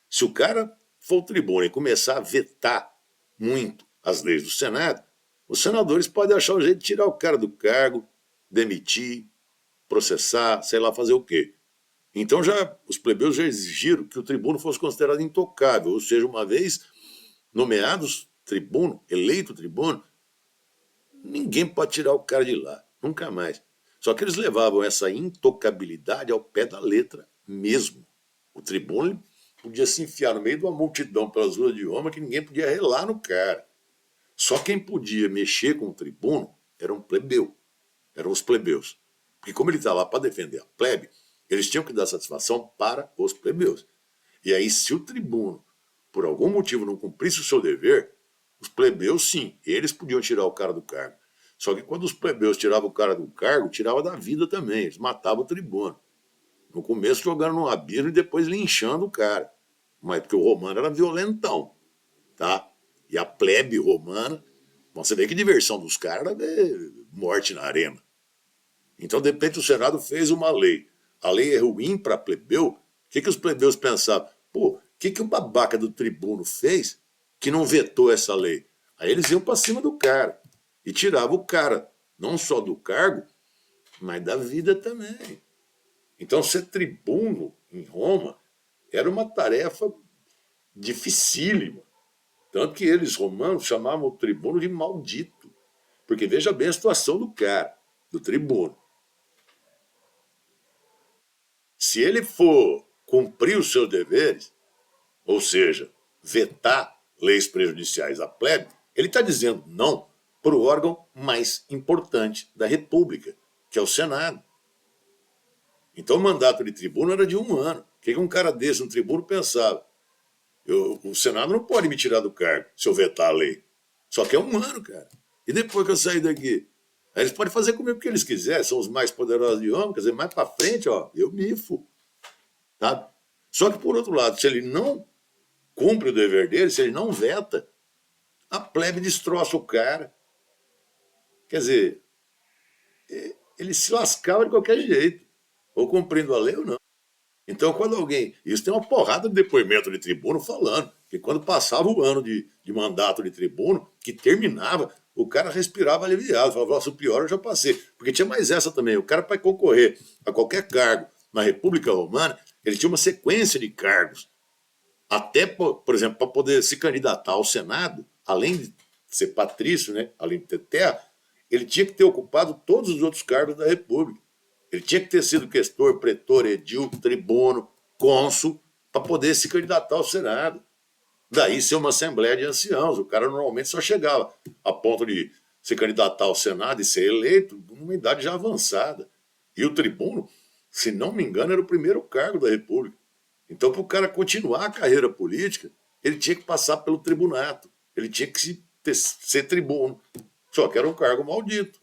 Se o cara for o tribuno e começar a vetar muito as leis do Senado, os senadores podem achar um jeito de tirar o cara do cargo, demitir, processar, sei lá fazer o quê. Então os plebeus já exigiram que o tribuno fosse considerado intocável, ou seja, uma vez nomeados tribuno, eleito tribuno, ninguém pode tirar o cara de lá, nunca mais. Só que eles levavam essa intocabilidade ao pé da letra mesmo. O tribuno podia se enfiar no meio de uma multidão pelas ruas de Roma que ninguém podia relar no cara. Só quem podia mexer com o tribuno era um plebeu, eram os plebeus. Porque como ele está lá para defender a plebe, eles tinham que dar satisfação para os plebeus. E aí, se o tribuno, por algum motivo, não cumprisse o seu dever, os plebeus, sim, eles podiam tirar o cara do cargo. Só que quando os plebeus tiravam o cara do cargo, tirava da vida também, eles matavam o tribuno. No começo jogando no abismo e depois linchando o cara. Mas porque o romano era violentão, tá? E a plebe romana, você vê que diversão dos caras era ver morte na arena. Então, de repente, o Senado fez uma lei. A lei é ruim para plebeu. O que os plebeus pensavam? Pô, o que o babaca do tribuno fez que não vetou essa lei? Aí eles iam para cima do cara e tiravam o cara, não só do cargo, mas da vida também. Então, ser tribuno em Roma era uma tarefa dificílima. Tanto que eles, romanos, chamavam o tribuno de maldito. Porque veja bem a situação do cara, do tribuno. Se ele for cumprir os seus deveres, ou seja, vetar leis prejudiciais à plebe, ele está dizendo não para o órgão mais importante da República, que é o Senado. Então o mandato de tribuno era de 1 ano. O que um cara desse, um tribuno, pensava? O Senado não pode me tirar do cargo se eu vetar a lei. Só que é 1 ano, cara. E depois que eu sair daqui? Aí eles podem fazer comigo o que eles quiserem, são os mais poderosos de Roma, quer dizer, mais para frente, ó, eu mifo. Tá? Só que, por outro lado, se ele não cumpre o dever dele, se ele não veta, a plebe destroça o cara. Quer dizer, ele se lascava de qualquer jeito, ou cumprindo a lei ou não. Então, quando alguém. Isso tem uma porrada de depoimento de tribuno falando que quando passava o ano de mandato de tribuno, que terminava, o cara respirava aliviado, falava, nossa, o pior eu já passei. Porque tinha mais essa também, o cara para concorrer a qualquer cargo na República Romana, ele tinha uma sequência de cargos. Até, por exemplo, para poder se candidatar ao Senado, além de ser patrício, né, além de ter terra, ele tinha que ter ocupado todos os outros cargos da República. Ele tinha que ter sido questor, pretor, edil, tribuno, cônsul, para poder se candidatar ao Senado. Daí ser uma assembleia de anciãos. O cara normalmente só chegava a ponto de se candidatar ao Senado e ser eleito numa idade já avançada. E o tribuno, se não me engano, era o primeiro cargo da República. Então, para o cara continuar a carreira política, ele tinha que passar pelo tribunato. Ele tinha que ser tribuno. Só que era um cargo maldito.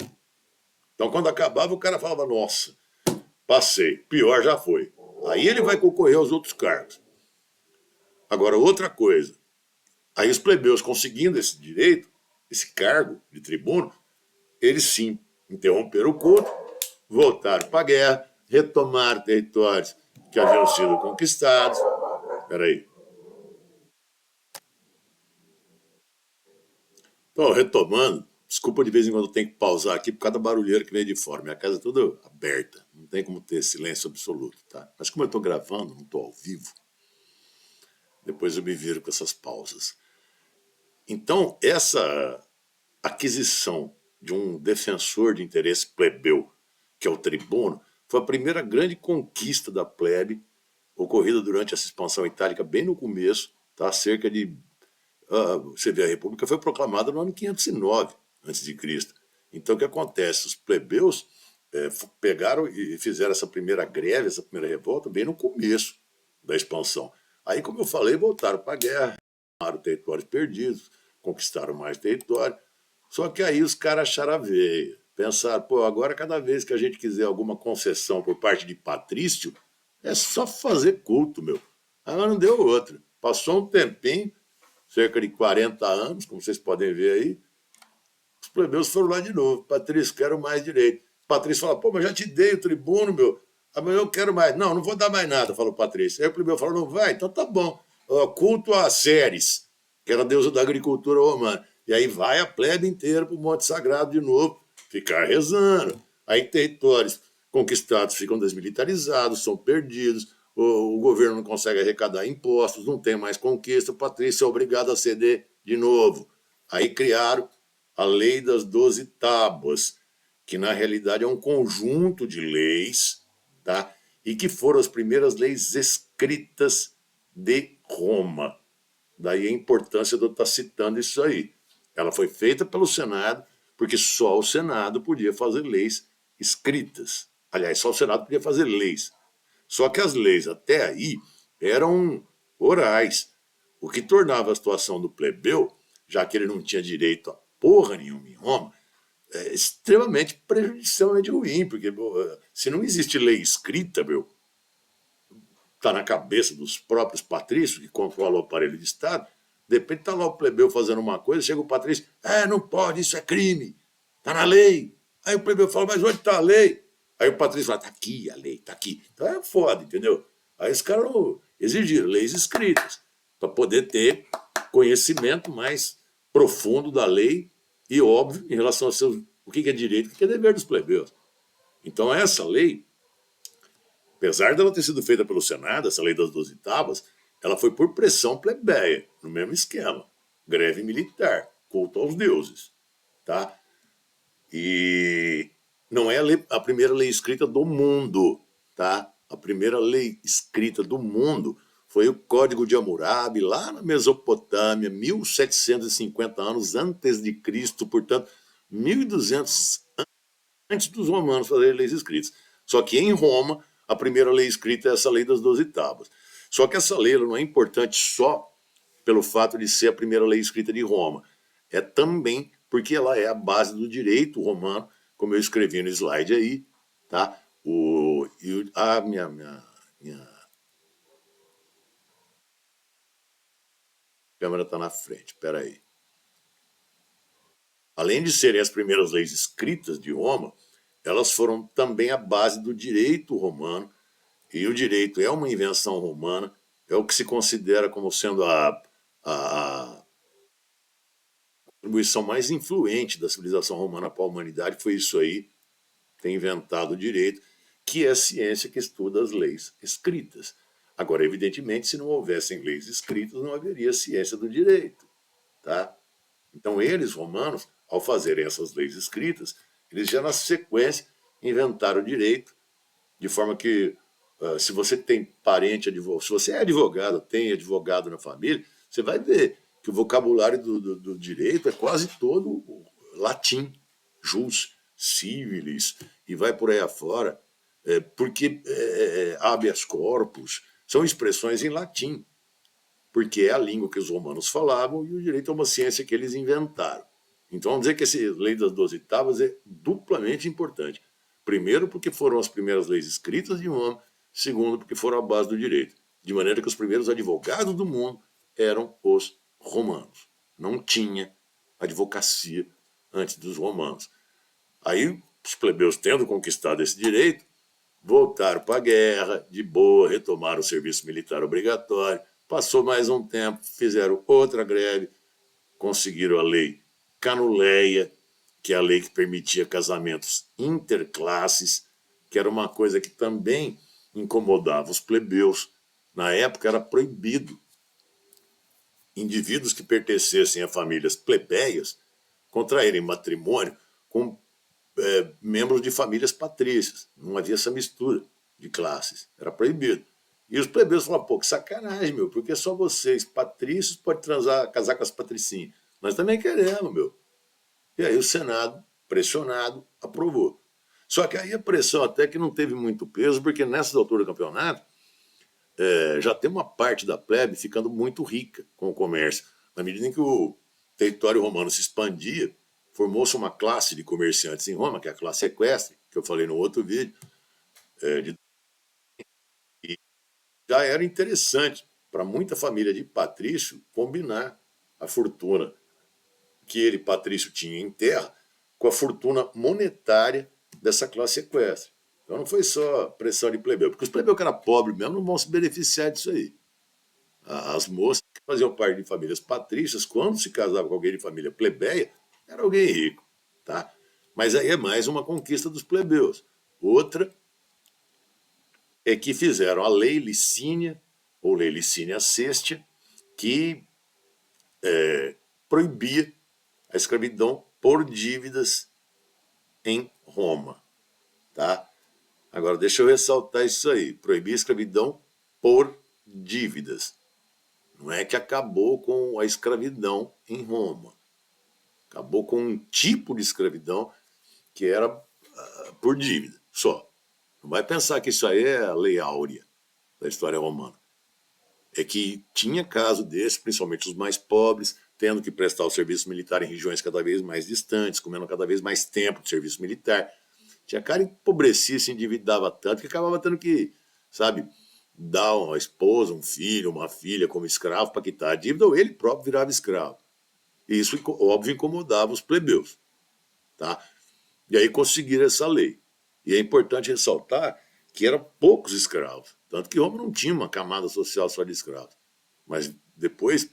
Então, quando acabava, o cara falava, nossa, passei, pior já foi. Aí ele vai concorrer aos outros cargos. Agora, outra coisa, aí os plebeus conseguindo esse direito, esse cargo de tribuno, eles sim interromperam o culto, voltaram para a guerra, retomaram territórios que haviam sido conquistados. Espera aí. Então, retomando, desculpa de vez em quando eu tenho que pausar aqui por causa da barulheira que vem de fora. Minha casa é toda aberta, não tem como ter silêncio absoluto, tá? Mas como eu estou gravando, não estou ao vivo, depois eu me viro com essas pausas. Então, essa aquisição de um defensor de interesse plebeu, que é o tribuno, foi a primeira grande conquista da plebe, ocorrida durante essa expansão itálica, bem no começo, tá? Cerca de... você vê, a República foi proclamada no ano 509 a.C. Então, o que acontece? Os plebeus pegaram e fizeram essa primeira greve, essa primeira revolta, bem no começo da expansão. Aí, como eu falei, voltaram para a guerra, tomaram territórios perdidos, conquistaram mais território. Só que aí os caras acharam a veia. Pensaram, pô, agora cada vez que a gente quiser alguma concessão por parte de patrício, é só fazer culto, meu. Agora não deu outra. Passou um tempinho, cerca de 40 anos, como vocês podem ver aí, os plebeus foram lá de novo. Patrício, quero mais direito. Patrício fala, pô, mas já te dei o tribuno, meu. Ah, mas eu quero mais. Não, não vou dar mais nada, falou Patrício. Aí o plebeu falou, não vai? Então tá bom. Culto a Ceres, que era a deusa da agricultura romana. E aí vai a plebe inteira para o Monte Sagrado de novo, ficar rezando. Aí territórios conquistados ficam desmilitarizados, são perdidos, o governo não consegue arrecadar impostos, não tem mais conquista, o patrício é obrigado a ceder de novo. Aí criaram a Lei das 12 Tábuas, que na realidade é um conjunto de leis, tá? E que foram as primeiras leis escritas de Roma. Daí a importância de eu estar citando isso aí. Ela foi feita pelo Senado, porque só o Senado podia fazer leis escritas. Aliás, só o Senado podia fazer leis. Só que as leis até aí eram orais, o que tornava a situação do plebeu, já que ele não tinha direito a porra nenhuma em Roma, extremamente prejudicialmente ruim, porque se não existe lei escrita, meu, está na cabeça dos próprios patrícios que controlam o aparelho de Estado, de repente está lá o plebeu fazendo uma coisa, chega o patrício, não pode, isso é crime, está na lei. Aí o plebeu fala, mas onde está a lei? Aí o patrício fala, está aqui a lei, está aqui. Então é foda, entendeu? Aí os caras exigiram leis escritas para poder ter conhecimento mais profundo da lei e óbvio em relação a seus, o que é direito e o que é dever dos plebeus. Então essa lei, apesar dela ter sido feita pelo Senado, essa lei das 12 tábuas, ela foi por pressão plebeia, no mesmo esquema. Greve militar, culto aos deuses. Tá? E não é a primeira lei escrita do mundo. Tá? A primeira lei escrita do mundo foi o Código de Hammurabi, lá na Mesopotâmia, 1750 anos antes de Cristo, portanto, 1200 antes dos romanos fazerem leis escritas. Só que em Roma, a primeira lei escrita é essa lei das 12 tábuas. Só que essa lei não é importante só pelo fato de ser a primeira lei escrita de Roma. É também porque ela é a base do direito romano, como eu escrevi no slide aí, tá? Minha câmera está na frente, espera aí. Além de serem as primeiras leis escritas de Roma, elas foram também a base do direito romano, e o direito é uma invenção romana, é o que se considera como sendo a contribuição mais influente da civilização romana para a humanidade, foi isso aí, ter inventado o direito, que é a ciência que estuda as leis escritas. Agora, evidentemente, se não houvessem leis escritas, não haveria ciência do direito. Tá? Então, eles, romanos, ao fazerem essas leis escritas, eles já na sequência inventaram o direito, de forma que, se você tem parente advogado, se você é advogado, tem advogado na família, você vai ver que o vocabulário do direito é quase todo latim, jus, civilis, e vai por aí afora, porque habeas corpus são expressões em latim, porque é a língua que os romanos falavam e o direito é uma ciência que eles inventaram. Então, vamos dizer que essa lei das 12 tábuas é duplamente importante. Primeiro, porque foram as primeiras leis escritas de Roma. Segundo, porque foram a base do direito. De maneira que os primeiros advogados do mundo eram os romanos. Não tinha advocacia antes dos romanos. Aí, os plebeus, tendo conquistado esse direito, voltaram para a guerra, de boa, retomaram o serviço militar obrigatório. Passou mais um tempo, fizeram outra greve, conseguiram a lei Canuleia, que é a lei que permitia casamentos interclasses, que era uma coisa que também incomodava os plebeus. Na época era proibido indivíduos que pertencessem a famílias plebeias contraírem matrimônio com membros de famílias patrícias. Não havia essa mistura de classes, era proibido. E os plebeus falaram, pô, que sacanagem, meu, porque só vocês, patrícios, podem casar com as patricinhas. Nós também queremos, meu. E aí o Senado, pressionado, aprovou. Só que aí a pressão até que não teve muito peso, porque nessas alturas do campeonato, já tem uma parte da plebe ficando muito rica com o comércio. Na medida em que o território romano se expandia, formou-se uma classe de comerciantes em Roma, que é a classe equestre, que eu falei no outro vídeo, e já era interessante para muita família de patrício combinar a fortuna que ele, patrício, tinha em terra com a fortuna monetária dessa classe equestre. Então não foi só pressão de plebeu, porque os plebeus que eram pobres mesmo não vão se beneficiar disso aí. As moças que faziam parte de famílias patrícias, quando se casavam com alguém de família plebeia, era alguém rico. Tá? Mas aí é mais uma conquista dos plebeus. Outra é que fizeram a Lei Licínia, ou Lei Licínia Sextia, que proibia a escravidão por dívidas em Roma. Tá? Agora, deixa eu ressaltar isso aí. Proibir a escravidão por dívidas. Não é que acabou com a escravidão em Roma. Acabou com um tipo de escravidão que era por dívida, só. Não vai pensar que isso aí é a lei áurea da história romana. É que tinha caso desse, principalmente os mais pobres, tendo que prestar o serviço militar em regiões cada vez mais distantes, comendo cada vez mais tempo de serviço militar. Tinha cara que empobrecia, se endividava tanto que acabava tendo que, sabe, dar uma esposa, um filho, uma filha como escravo para quitar a dívida, ou ele próprio virava escravo. E isso, óbvio, incomodava os plebeus. Tá? E aí conseguiram essa lei. E é importante ressaltar que eram poucos escravos. Tanto que Roma não tinha uma camada social só de escravos. Mas depois,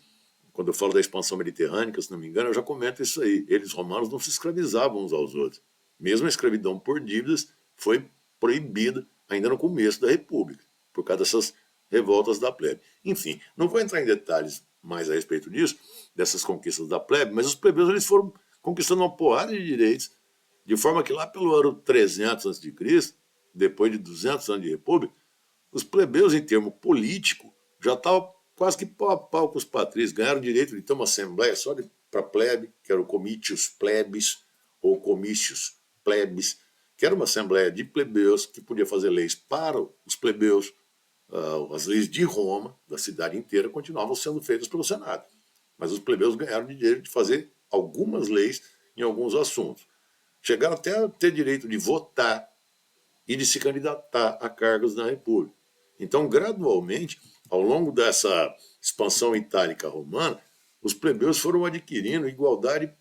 quando eu falo da expansão mediterrânea, se não me engano, eu já comento isso aí. Eles, romanos, não se escravizavam uns aos outros. Mesmo a escravidão por dívidas foi proibida ainda no começo da República, por causa dessas revoltas da plebe. Enfim, não vou entrar em detalhes mais a respeito disso, dessas conquistas da plebe, mas os plebeus eles foram conquistando uma porrada de direitos, de forma que lá pelo ano 300 a.C., depois de 200 anos de república, os plebeus, em termo político, já estavam quase que pau a pau com os patrícios, ganharam o direito de ter uma assembleia só para plebe, que era o comitius plebis, ou comícios plebis, que era uma assembleia de plebeus que podia fazer leis para os plebeus. As leis de Roma, da cidade inteira, continuavam sendo feitas pelo Senado. Mas os plebeus ganharam o direito de fazer algumas leis em alguns assuntos. Chegaram até a ter direito de votar e de se candidatar a cargos na República. Então, gradualmente, ao longo dessa expansão itálica romana, os plebeus foram adquirindo igualdade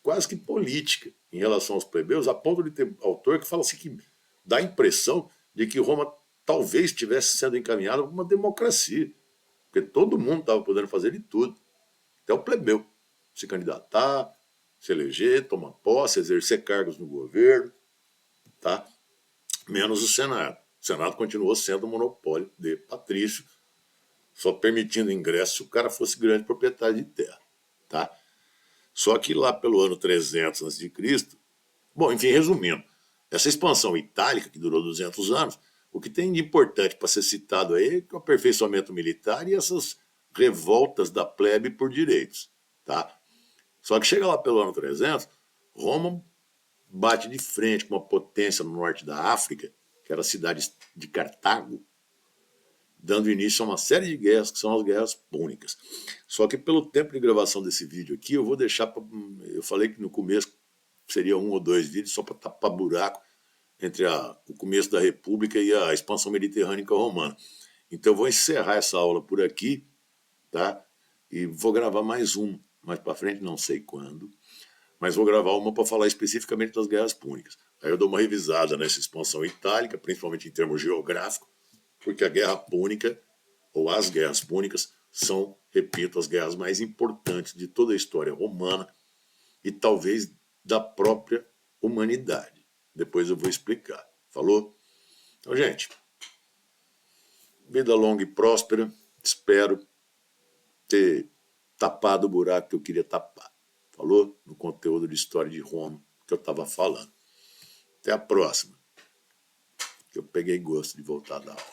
quase que política em relação aos plebeus, a ponto de ter autor que fala assim que dá a impressão de que Roma talvez estivesse sendo encaminhada para uma democracia, porque todo mundo estava podendo fazer de tudo, até o plebeu, se candidatar, se eleger, tomar posse, exercer cargos no governo, tá? Menos o Senado. O Senado continuou sendo um monopólio de patrício, só permitindo ingresso se o cara fosse grande proprietário de terra. Tá? Só que lá pelo ano 300 a.C., bom, enfim, resumindo, essa expansão itálica, que durou 200 anos, o que tem de importante para ser citado aí é o aperfeiçoamento militar e essas revoltas da plebe por direitos. Tá? Só que chega lá pelo ano 300, Roma bate de frente com uma potência no norte da África, que era a cidade de Cartago, dando início a uma série de guerras, que são as guerras púnicas. Só que pelo tempo de gravação desse vídeo aqui, eu vou deixar, eu falei que no começo seria 1 ou 2 vídeos, só para tapar buraco entre o começo da República e a expansão mediterrânica romana. Então eu vou encerrar essa aula por aqui, tá? E vou gravar mais para frente, não sei quando, mas vou gravar uma para falar especificamente das guerras púnicas. Aí eu dou uma revisada nessa expansão itálica, principalmente em termos geográficos, porque a guerra púnica, ou as guerras púnicas, são, repito, as guerras mais importantes de toda a história romana e talvez da própria humanidade. Depois eu vou explicar. Falou? Então, gente, vida longa e próspera. Espero ter tapado o buraco que eu queria tapar. Falou? No conteúdo de história de Roma que eu estava falando. Até a próxima. Eu peguei gosto de voltar da aula.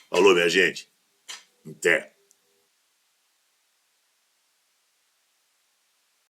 Falou, minha gente. Até.